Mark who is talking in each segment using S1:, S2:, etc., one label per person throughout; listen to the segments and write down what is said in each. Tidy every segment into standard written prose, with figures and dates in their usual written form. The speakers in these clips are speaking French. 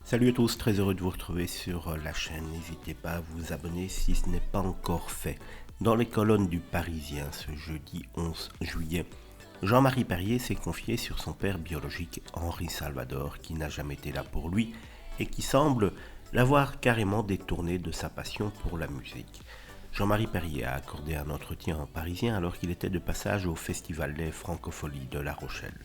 S1: Salut à tous, très heureux de vous retrouver sur la chaîne. N'hésitez pas à vous abonner si ce n'est pas encore fait. Dans les colonnes du Parisien, ce jeudi 11 juillet, Jean-Marie Perrier s'est confié sur son père biologique Henri Salvador, qui n'a jamais été là pour lui et qui semble l'avoir carrément détourné de sa passion pour la musique. Jean-Marie Perrier a accordé un entretien en Parisien alors qu'il était de passage au Festival des Francopholies de La Rochelle.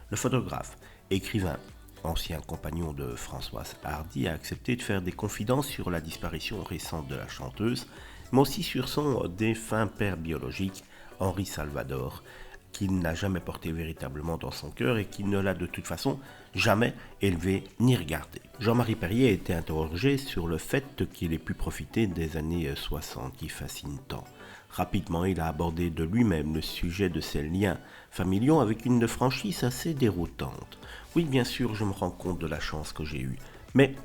S1: Le photographe, écrivain, ancien compagnon de Françoise Hardy, a accepté de faire des confidences sur la disparition récente de la chanteuse, mais aussi sur son défunt père biologique, Henri Salvador, qu'il n'a jamais porté véritablement dans son cœur et qu'il ne l'a de toute façon jamais élevé ni regardé. Jean-Marie Perrier a été interrogé sur le fait qu'il ait pu profiter des années 60 qui fascinent tant. Rapidement, il a abordé de lui-même le sujet de ses liens familiaux avec une franchise assez déroutante. Oui, bien sûr, je me rends compte de la chance que j'ai eue. Mais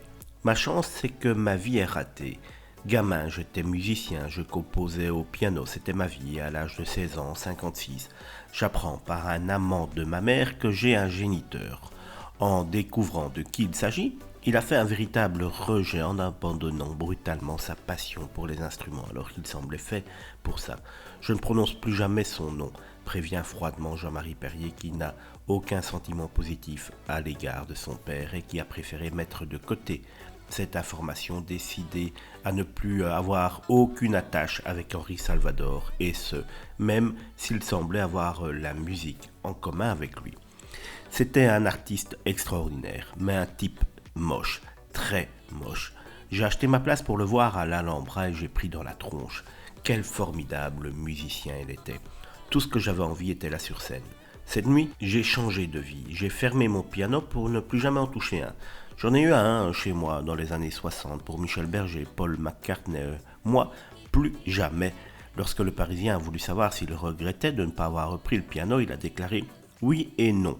S1: ma chance, c'est que ma vie est ratée. Gamin, j'étais musicien, je composais au piano, c'était ma vie. À l'âge de 16 ans, 56, j'apprends par un amant de ma mère que j'ai un géniteur. En découvrant de qui il s'agit, il a fait un véritable rejet en abandonnant brutalement sa passion pour les instruments alors qu'il semblait fait pour ça. Je ne prononce plus jamais son nom, prévient froidement Jean-Marie Perrier qui n'a aucun sentiment positif à l'égard de son père et qui a préféré mettre de côté cette information, décidé à ne plus avoir aucune attache avec Henri Salvador, et ce, même s'il semblait avoir la musique en commun avec lui. C'était un artiste extraordinaire, mais un type moche, très moche. J'ai acheté ma place pour le voir à l'Alhambra et j'ai pris dans la tronche. Quel formidable musicien il était. Tout ce que j'avais envie était là sur scène. Cette nuit, j'ai changé de vie. J'ai fermé mon piano pour ne plus jamais en toucher un. J'en ai eu un chez moi dans les années 60 pour Michel Berger, Paul McCartney. Moi, plus jamais. Lorsque le Parisien a voulu savoir s'il regrettait de ne pas avoir repris le piano, il a déclaré oui et non.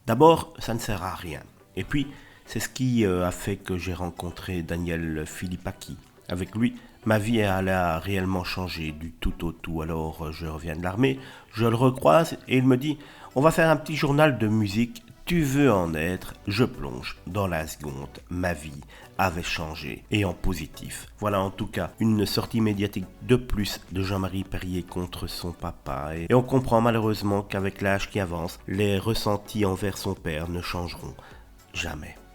S1: D'abord, ça ne sert à rien. Et puis, c'est ce qui a fait que j'ai rencontré Daniel Philippaki. Avec lui, ma vie a réellement changé du tout au tout. Alors, je reviens de l'armée, je le recroise et il me dit « On va faire un petit journal de musique. Tu veux en être ?» Je plonge dans la seconde. Ma vie avait changé et en positif. Voilà en tout cas une sortie médiatique de plus de Jean-Marie Perrier contre son papa. Et on comprend malheureusement qu'avec l'âge qui avance, les ressentis envers son père ne changeront jamais.